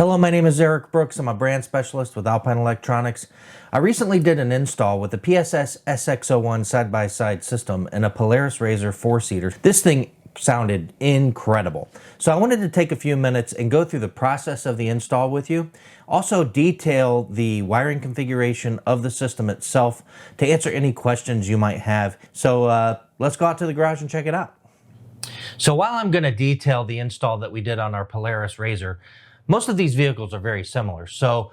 Hello, my name is Eric Brooks. I'm a brand specialist with Alpine Electronics. I recently did an install with the PSS-SX01 side-by-side system and a Polaris RZR 4-seater. This thing sounded incredible. So I wanted to take a few minutes and go through the process of the install with you. Also detail the wiring configuration of the system itself to answer any questions you might have. So let's go out to the garage and check it out. So while I'm going to detail the install that we did on our Polaris RZR, most of these vehicles are very similar, so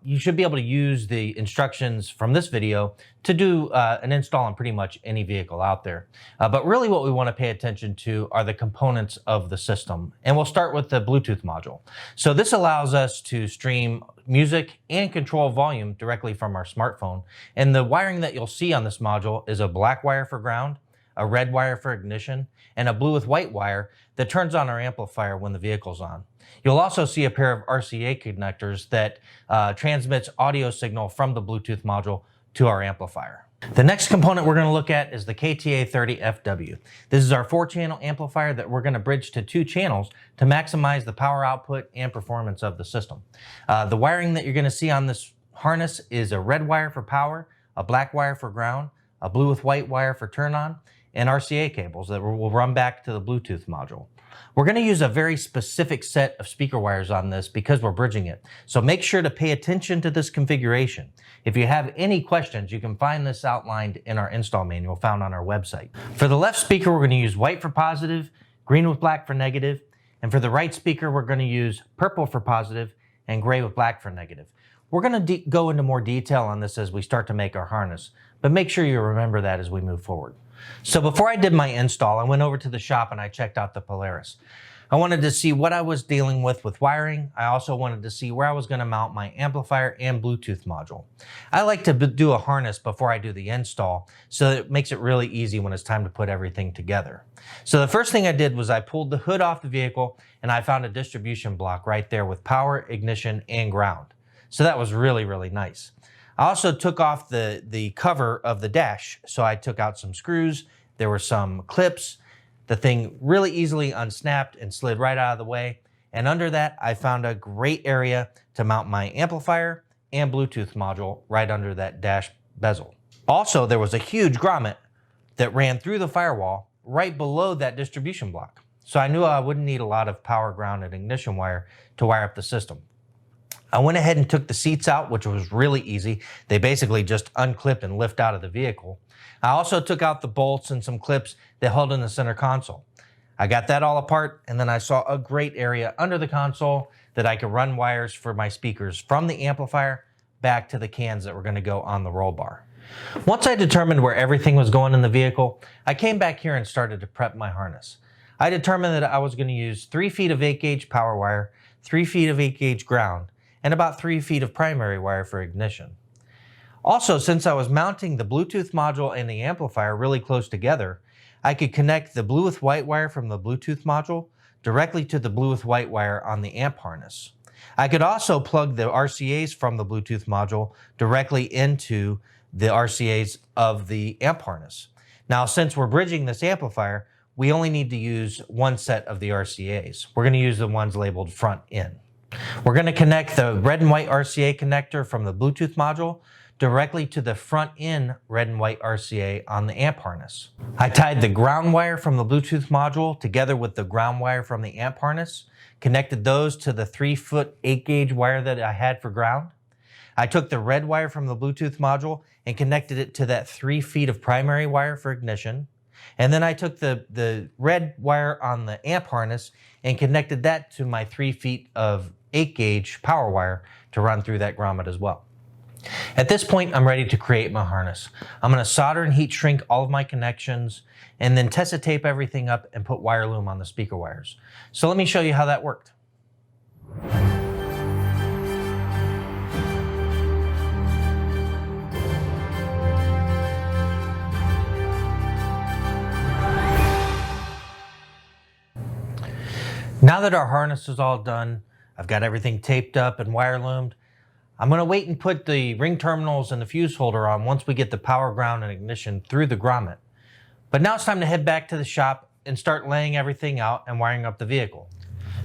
you should be able to use the instructions from this video to do an install on pretty much any vehicle out there. But really what we want to pay attention to are the components of the system. And we'll start with the Bluetooth module. So this allows us to stream music and control volume directly from our smartphone. And the wiring that you'll see on this module is a black wire for ground, a red wire for ignition, and a blue with white wire that turns on our amplifier when the vehicle's on. You'll also see a pair of RCA connectors that transmits audio signal from the Bluetooth module to our amplifier. The next component we're going to look at is the KTA30FW. This is our 4-channel amplifier that we're going to bridge to 2 channels to maximize the power output and performance of the system. The wiring that you're going to see on this harness is a red wire for power, a black wire for ground, a blue with white wire for turn on, and RCA cables that will run back to the Bluetooth module. We're going to use a very specific set of speaker wires on this because we're bridging it. So make sure to pay attention to this configuration. If you have any questions, you can find this outlined in our install manual found on our website. For the left speaker, we're going to use white for positive, green with black for negative, and for the right speaker, we're going to use purple for positive and gray with black for negative. We're going to go into more detail on this as we start to make our harness, but make sure you remember that as we move forward. So before I did my install, I went over to the shop and I checked out the Polaris. I wanted to see what I was dealing with wiring. I also wanted to see where I was going to mount my amplifier and Bluetooth module. I like to do a harness before I do the install, so it makes it really easy when it's time to put everything together. So the first thing I did was I pulled the hood off the vehicle and I found a distribution block right there with power, ignition, and ground. So that was really, really nice. I also took off the cover of the dash. So I took out some screws, there were some clips. The thing really easily unsnapped and slid right out of the way. And under that, I found a great area to mount my amplifier and Bluetooth module right under that dash bezel. Also, there was a huge grommet that ran through the firewall right below that distribution block. So I knew I wouldn't need a lot of power, ground, and ignition wire to wire up the system. I went ahead and took the seats out, which was really easy. They basically just unclip and lift out of the vehicle. I also took out the bolts and some clips that held in the center console. I got that all apart, and then I saw a great area under the console that I could run wires for my speakers from the amplifier back to the cans that were going to go on the roll bar. Once I determined where everything was going in the vehicle, I came back here and started to prep my harness. I determined that I was going to use 3 feet of 8-gauge power wire, 3 feet of 8-gauge ground, and about 3 feet of primary wire for ignition. Also, since I was mounting the Bluetooth module and the amplifier really close together, I could connect the blue with white wire from the Bluetooth module directly to the blue with white wire on the amp harness. I could also plug the RCAs from the Bluetooth module directly into the RCAs of the amp harness. Now, since we're bridging this amplifier, we only need to use one set of the RCAs. We're going to use the ones labeled front in. We're going to connect the red and white RCA connector from the Bluetooth module directly to the front in red and white RCA on the amp harness. I tied the ground wire from the Bluetooth module together with the ground wire from the amp harness, connected those to the 3-foot 8-gauge wire that I had for ground. I took the red wire from the Bluetooth module and connected it to that 3 feet of primary wire for ignition. And then I took the red wire on the amp harness and connected that to my 3 feet of 8-gauge power wire to run through that grommet as well. At this point, I'm ready to create my harness. I'm going to solder and heat shrink all of my connections and then test tape everything up and put wire loom on the speaker wires. So let me show you how that worked. Now that our harness is all done, I've got everything taped up and wire loomed. I'm going to wait and put the ring terminals and the fuse holder on once we get the power, ground, and ignition through the grommet. But now it's time to head back to the shop and start laying everything out and wiring up the vehicle.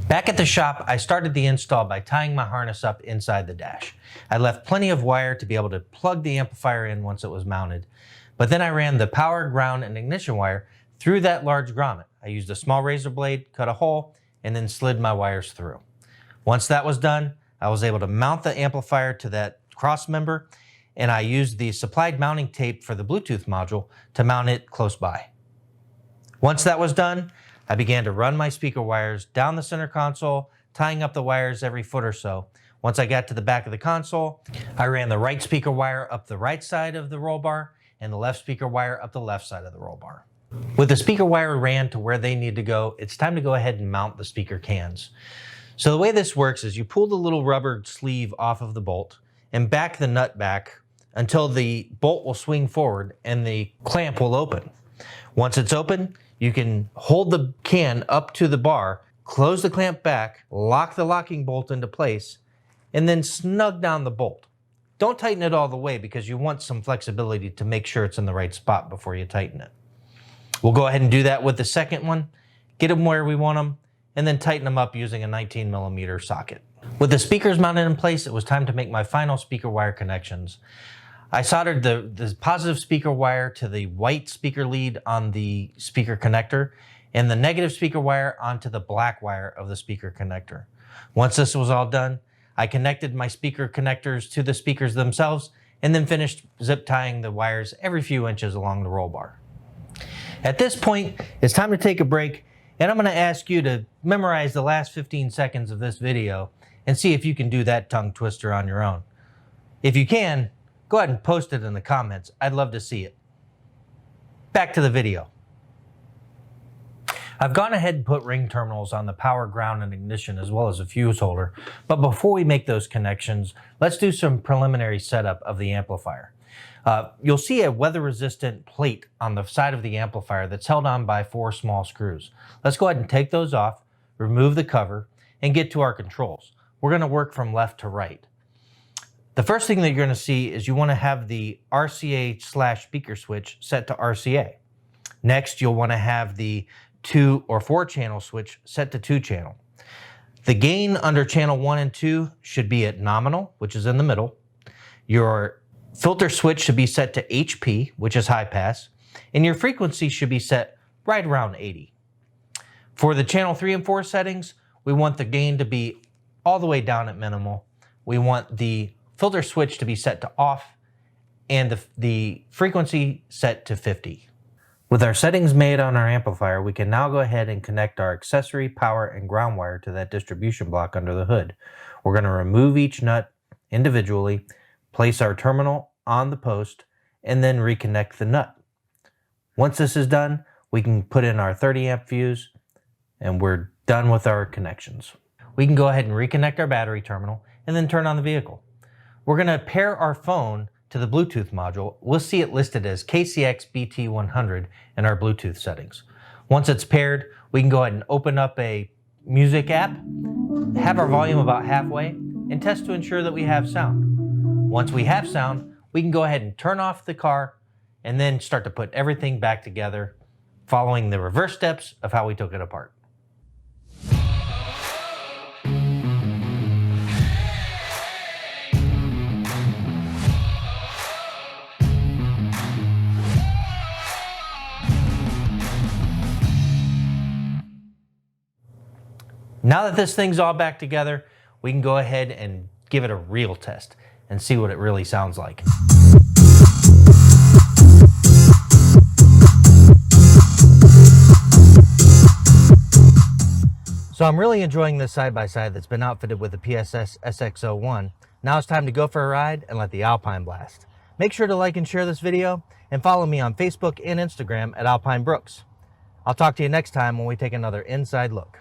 Back at the shop, I started the install by tying my harness up inside the dash. I left plenty of wire to be able to plug the amplifier in once it was mounted, but then I ran the power, ground, and ignition wire through that large grommet. I used a small razor blade, cut a hole, and then slid my wires through. Once that was done, I was able to mount the amplifier to that cross member, and I used the supplied mounting tape for the Bluetooth module to mount it close by. Once that was done, I began to run my speaker wires down the center console, tying up the wires every foot or so. Once I got to the back of the console, I ran the right speaker wire up the right side of the roll bar and the left speaker wire up the left side of the roll bar. With the speaker wire ran to where they need to go, it's time to go ahead and mount the speaker cans. So the way this works is you pull the little rubber sleeve off of the bolt and back the nut back until the bolt will swing forward and the clamp will open. Once it's open, you can hold the can up to the bar, close the clamp back, lock the locking bolt into place, and then snug down the bolt. Don't tighten it all the way because you want some flexibility to make sure it's in the right spot before you tighten it. We'll go ahead and do that with the second one, get them where we want them, and then tighten them up using a 19mm socket. With the speakers mounted in place, it was time to make my final speaker wire connections. I soldered the positive speaker wire to the white speaker lead on the speaker connector and the negative speaker wire onto the black wire of the speaker connector. Once this was all done, I connected my speaker connectors to the speakers themselves and then finished zip tying the wires every few inches along the roll bar. At this point, it's time to take a break, and I'm going to ask you to memorize the last 15 seconds of this video and see if you can do that tongue twister on your own. If you can, go ahead and post it in the comments. I'd love to see it. Back to the video. I've gone ahead and put ring terminals on the power, ground, and ignition as well as a fuse holder. But before we make those connections, let's do some preliminary setup of the amplifier. You'll see a weather-resistant plate on the side of the amplifier that's held on by 4 small screws. Let's go ahead and take those off, remove the cover, and get to our controls. We're going to work from left to right. The first thing that you're going to see is you want to have the RCA/speaker switch set to RCA. Next, you'll want to have the 2 or 4 channel switch set to 2 channel. The gain under channel 1 and 2 should be at nominal, which is in the middle. Your filter switch should be set to HP, which is high pass, and your frequency should be set right around 80. For the channel 3 and 4 settings, we want the gain to be all the way down at minimal. We want the filter switch to be set to off and the frequency set to 50. With our settings made on our amplifier, we can now go ahead and connect our accessory, power, and ground wire to that distribution block under the hood. We're going to remove each nut individually, place our terminal on the post, and then reconnect the nut. Once this is done, we can put in our 30 amp fuse and we're done with our connections. We can go ahead and reconnect our battery terminal and then turn on the vehicle. We're going to pair our phone to the Bluetooth module. We'll see it listed as KCX-BT100 in our Bluetooth settings. Once it's paired, we can go ahead and open up a music app, have our volume about halfway, and test to ensure that we have sound. Once we have sound, we can go ahead and turn off the car and then start to put everything back together, following the reverse steps of how we took it apart. Now that this thing's all back together, we can go ahead and give it a real test and see what it really sounds like. So I'm really enjoying this side-by-side that's been outfitted with the PSS-SX01. Now it's time to go for a ride and let the Alpine blast. Make sure to like and share this video and follow me on Facebook and Instagram at Alpine Brooks. I'll talk to you next time when we take another inside look.